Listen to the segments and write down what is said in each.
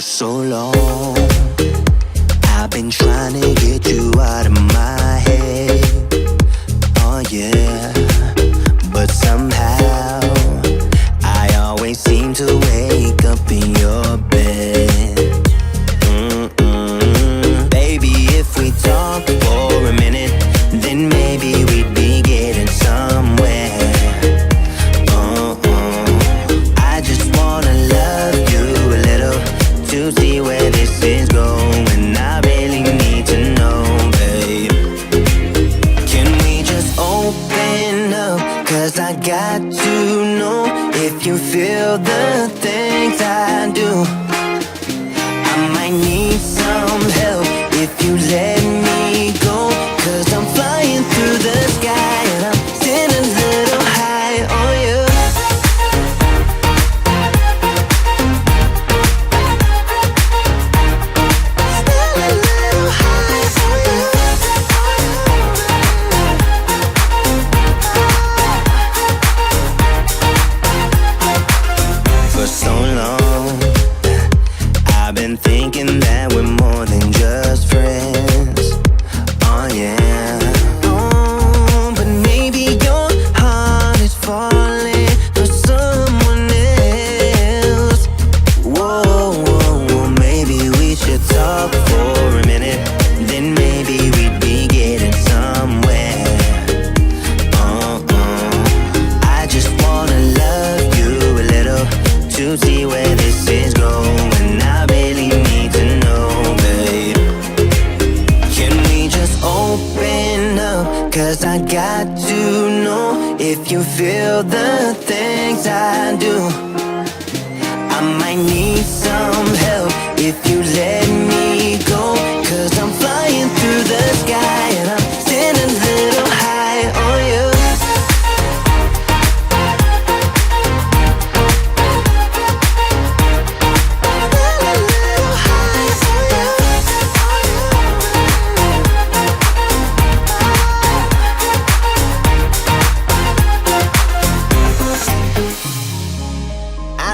so long. I've been trying to get you out of my head. Oh yeah, but somehow I always seem to wake up in your bed. Baby, if we talk for a minute, then maybe we'd be getting somewhere. I just wanna love you a little to see where this is going. I really need to know, babe. Can we just open up? 'Cause I got to know if you feel the things I do. I might need some help if you let me go. 'Cause I'm flying through the sky and I'm still a little high on you. For so long, I've been thinking that we're more than just friends. Oh yeah. Oh, but maybe your heart is falling for someone else. Whoa, whoa, whoa, maybe we should talk for a minute. Then maybe we'd be getting somewhere. I just wanna love you a little to see where this is going. I really need to know, babe. Can we just open up? 'Cause I got to know if you feel the things I do. I might need some help if you let me go. 'Cause I'm flying through the sky and I'm still a little high on you.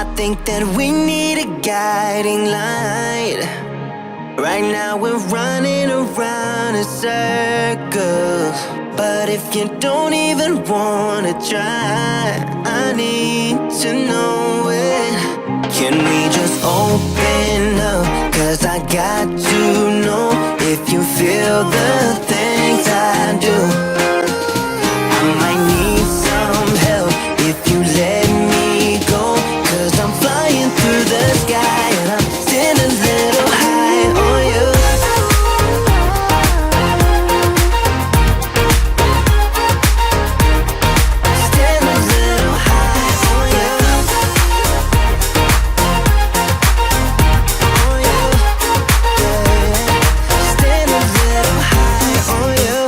I think that we need a guiding light. Right now we're running around in circles. But if you don't even wanna try, I need to know it. Can we just open up? 'Cause I got to know if you feel the things I do. I might need some help if you let me go. 'Cause I'm flying through the sky and I'm still a little high on you. Still a little high on you. On you. Yeah. Still a little high on you.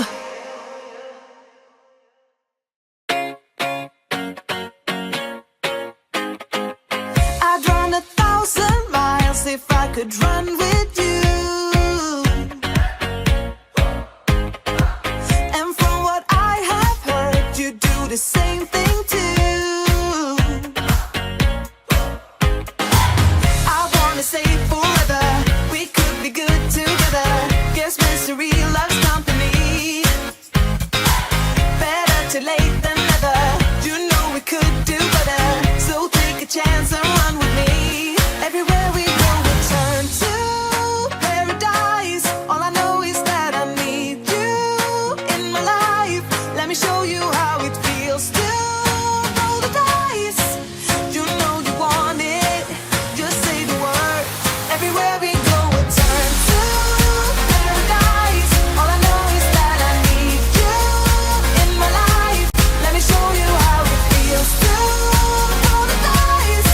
I'd run 1,000 miles if I could run with you. And from what I have heard, you do the same thing too. I wanna say forever, we could be good together. Guess misery loves company. Better too late than never. You know we could do better. So take a chance and run with me. Everywhere we go, we turn to paradise. All I know is that I need you in my life. Let me show you how it feels to roll the dice. You know you want it, just say the word. Everywhere we go, we turn to paradise. All I know is that I need you in my life. Let me show you how it feels to roll the dice.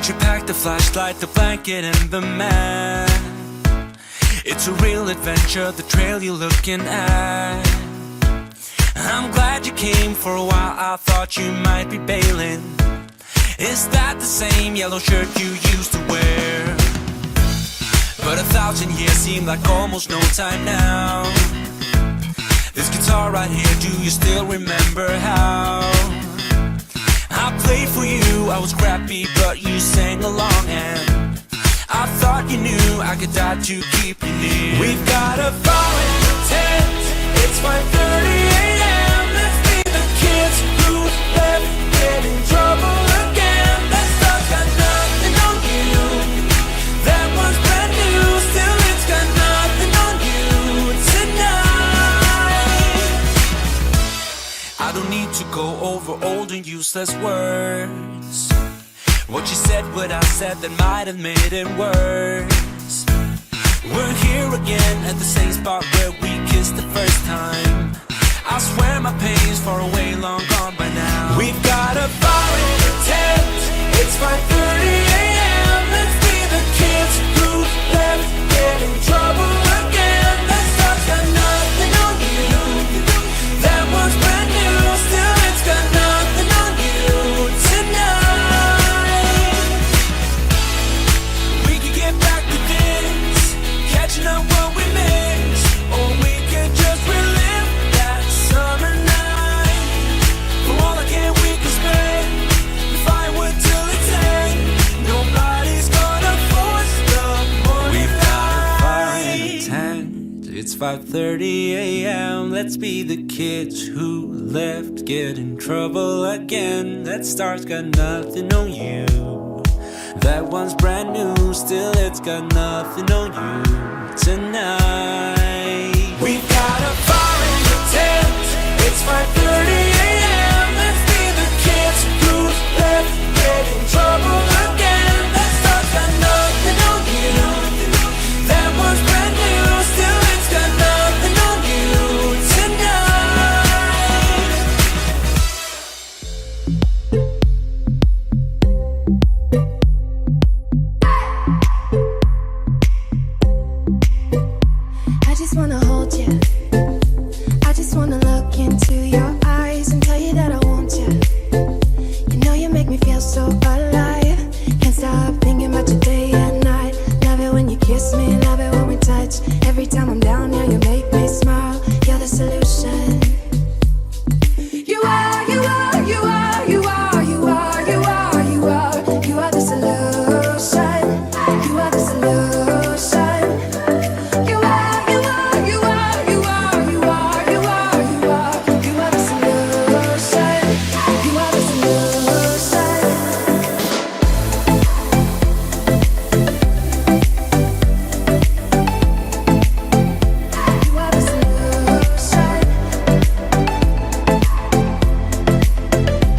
Did you pack the flashlight, the blanket, and the map? It's a real adventure, the trail you're looking at. I'm glad you came. For a while I thought you might be bailing. Is that the same yellow shirt you used to wear? But 1,000 years seem like almost no time now. This guitar right here, do you still remember how I played for you? I was crappy, but you sang along, and I thought you knew I could die to keep you near. We've got a fire in the tent. It's 5:30 a.m. Let's be the kids who left, get in trouble again. That stuff's got nothing on you. That one's brand new, still it's got nothing on you tonight. I don't need to go over old and useless words. What you said, what I said, that might have made it worse. We're here again at the same spot where we kissed the first time. I swear my pain's far away, long gone by now. We've got a fire in the tent. It's 5:30 a.m. Let's be the kids who left, get in trouble again. That stuff's got nothing on you. That one's brand new, still it's got nothing on you tonight. We could get back to this, catching up what we missed, or we could just relive that summer night. For all I care we can spend the firewood till it's end. Nobody's gonna force the morning. We've got a fire in the tent. It's 5:30 a.m. Let's be the kids who left, get in trouble again. That star's got nothing on you. That one's brand new, still it's got nothing on you tonight. We've got a fire in the tent. It's 5:30